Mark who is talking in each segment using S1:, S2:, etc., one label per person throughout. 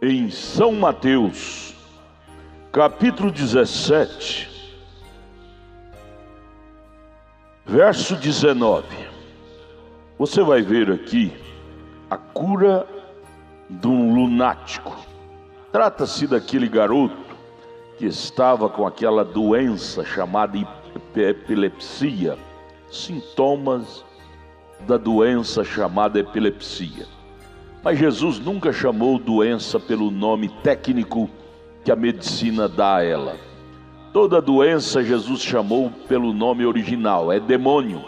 S1: em São Mateus, capítulo 17, verso 19. Você vai ver aqui a cura de um lunático. Trata-se daquele garoto que estava com aquela doença chamada epilepsia, sintomas da doença chamada epilepsia. Mas Jesus nunca chamou doença pelo nome técnico que a medicina dá a ela. Toda doença Jesus chamou pelo nome original, é demônio.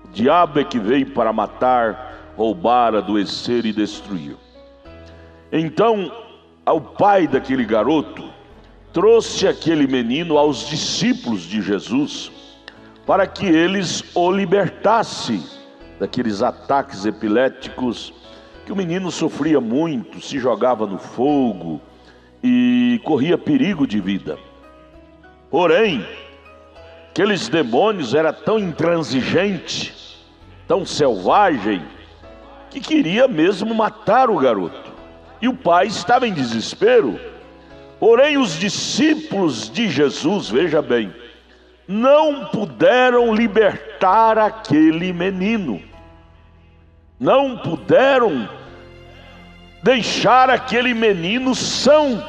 S1: O diabo é que veio para matar, roubar, adoecer e destruir. Então, o pai daquele garoto trouxe aquele menino aos discípulos de Jesus para que eles o libertassem daqueles ataques epiléticos que o menino sofria muito, se jogava no fogo e corria perigo de vida. Porém, aqueles demônios eram tão intransigentes, tão selvagem, que queria mesmo matar o garoto. E o pai estava em desespero. Porém, os discípulos de Jesus, veja bem, não puderam libertar aquele menino. Não puderam deixar aquele menino são.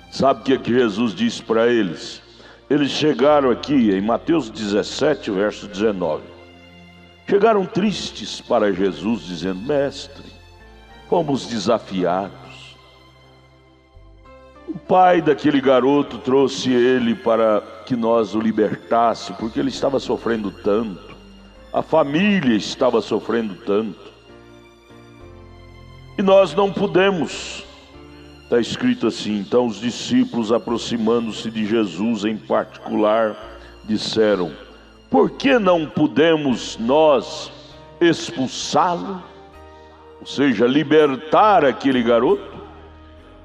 S1: Sabe o que é que Jesus disse para eles? Eles chegaram aqui em Mateus 17, verso 19. Chegaram tristes para Jesus, dizendo: Mestre, fomos desafiados. O pai daquele garoto trouxe ele para que nós o libertasse, porque ele estava sofrendo tanto. A família estava sofrendo tanto. E nós não pudemos. Está escrito assim: então os discípulos, aproximando-se de Jesus em particular, disseram: por que não pudemos nós expulsá-lo? Ou seja, libertar aquele garoto?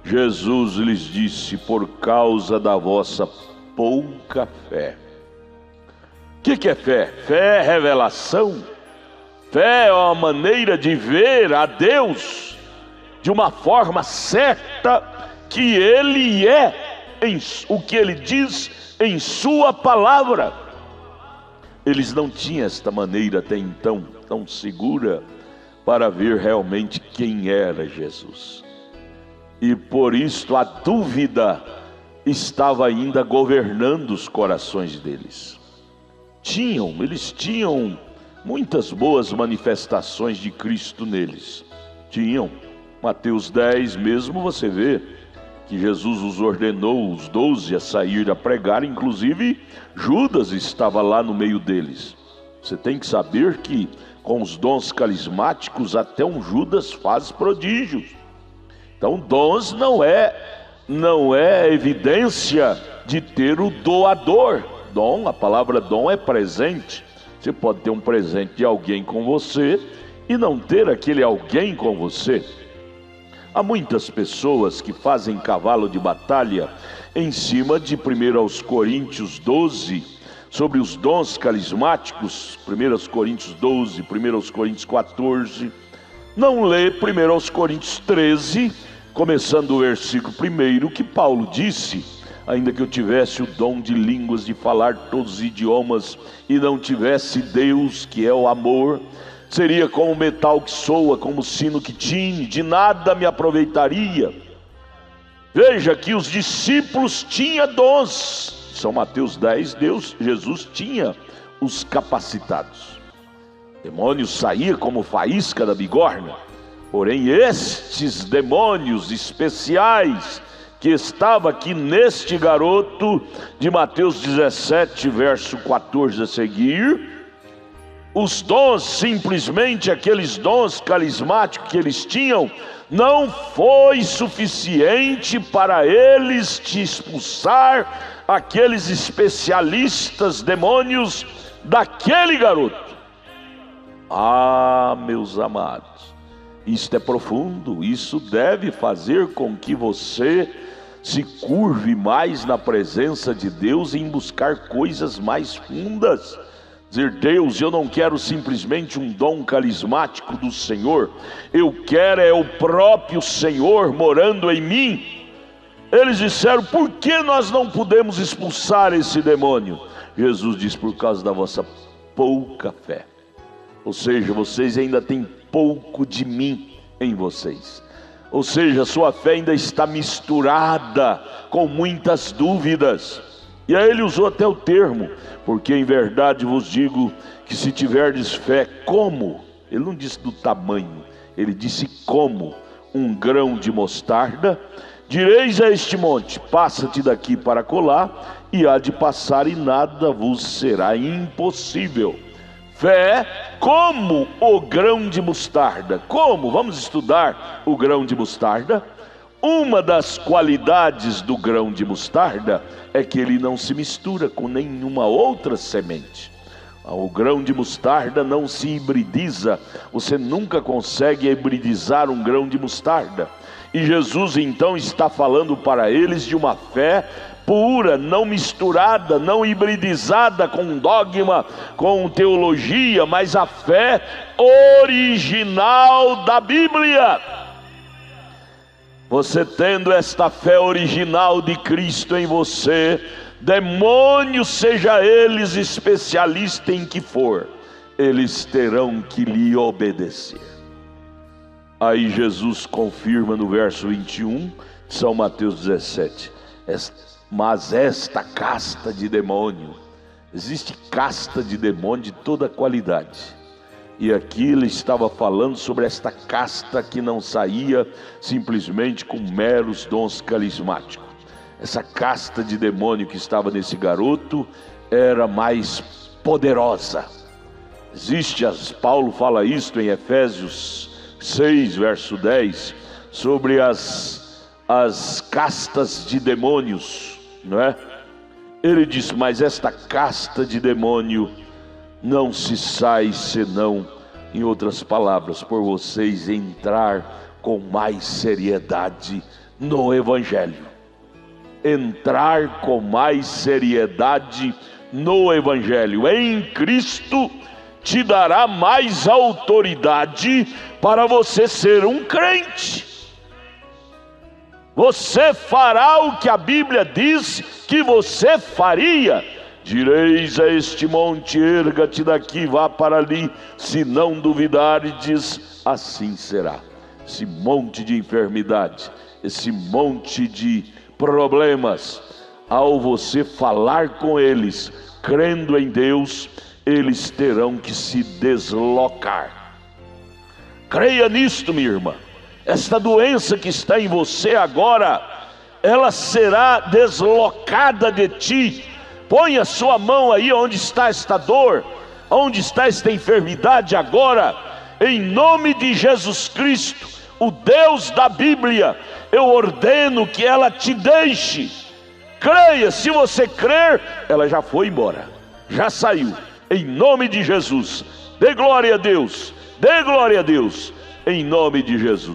S1: Jesus lhes disse: por causa da vossa pouca fé. O que é fé? Fé é revelação. Fé é uma maneira de ver a Deus de uma forma certa, que Ele é o que Ele diz em sua palavra. Eles não tinham esta maneira até então tão segura para ver realmente quem era Jesus. E por isso a dúvida estava ainda governando os corações deles. Eles tinham muitas boas manifestações de Cristo neles. Tinham. Mateus 10 mesmo você vê que Jesus os ordenou, os 12, a sair a pregar. Inclusive Judas estava lá no meio deles. Você tem que saber que com os dons carismáticos até um Judas faz prodígios. Então dons não é evidência de ter o doador. Dom, a palavra dom é presente. Você pode ter um presente de alguém com você e não ter aquele alguém com você. Há muitas pessoas que fazem cavalo de batalha em cima de 1 aos Coríntios 12, sobre os dons carismáticos, 1 Coríntios 12, 1 Coríntios 14, não lê 1 Coríntios 13, começando o versículo 1, que Paulo disse: ainda que eu tivesse o dom de línguas, de falar todos os idiomas, e não tivesse Deus, que é o amor, seria como o metal que soa, como o sino que tine, de nada me aproveitaria. Veja que os discípulos tinham dons. São Mateus 10, Jesus tinha os capacitados. O demônio saía como faísca da bigorna. Porém estes demônios especiais que estava aqui neste garoto de Mateus 17, verso 14 a seguir, os dons, simplesmente aqueles dons carismáticos que eles tinham, não foi suficiente para eles te expulsar aqueles especialistas demônios daquele garoto. Ah, meus amados, isto é profundo. Isso deve fazer com que você se curve mais na presença de Deus em buscar coisas mais fundas. Dizer: Deus, eu não quero simplesmente um dom carismático do Senhor, eu quero é o próprio Senhor morando em mim. Eles disseram: por que nós não podemos expulsar esse demônio? Jesus diz: por causa da vossa pouca fé. Ou seja, vocês ainda têm pouco de mim em vocês. Ou seja, a sua fé ainda está misturada com muitas dúvidas. E aí ele usou até o termo: porque em verdade vos digo que se tiverdes fé como, ele não disse do tamanho, ele disse como um grão de mostarda, direis a este monte: passa-te daqui para acolá, e há de passar, e nada vos será impossível. Fé como o grão de mostarda. Como? Vamos estudar o grão de mostarda. Uma das qualidades do grão de mostarda é que ele não se mistura com nenhuma outra semente. O grão de mostarda não se hibridiza. Você nunca consegue hibridizar um grão de mostarda. E Jesus então está falando para eles de uma fé pura, não misturada, não hibridizada com dogma, com teologia, mas a fé original da Bíblia. Você tendo esta fé original de Cristo em você, demônios, seja eles especialistas em que for, eles terão que lhe obedecer. Aí Jesus confirma no verso 21 de São Mateus 17: mas esta casta de demônio, existe casta de demônio de toda qualidade. E aqui ele estava falando sobre esta casta que não saía simplesmente com meros dons carismáticos. Essa casta de demônio que estava nesse garoto era mais poderosa. Paulo fala isto em Efésios 6, verso 10, sobre as castas de demônios, não é? Ele diz: mas esta casta de demônio não se sai senão, em outras palavras, por vocês entrar com mais seriedade no Evangelho. Entrar com mais seriedade no Evangelho. Em Cristo te dará mais autoridade para você ser um crente. Você fará o que a Bíblia diz que você faria. Direis a este monte: erga-te daqui, vá para ali, se não duvidardes, assim será. Esse monte de enfermidade, esse monte de problemas, ao você falar com eles, crendo em Deus, eles terão que se deslocar. Creia nisto, minha irmã. Esta doença que está em você agora, ela será deslocada de ti. Põe a sua mão aí onde está esta dor, onde está esta enfermidade agora, em nome de Jesus Cristo, o Deus da Bíblia. Eu ordeno que ela te deixe. Creia, se você crer, ela já foi embora, já saiu, em nome de Jesus. Dê glória a Deus, dê glória a Deus, em nome de Jesus.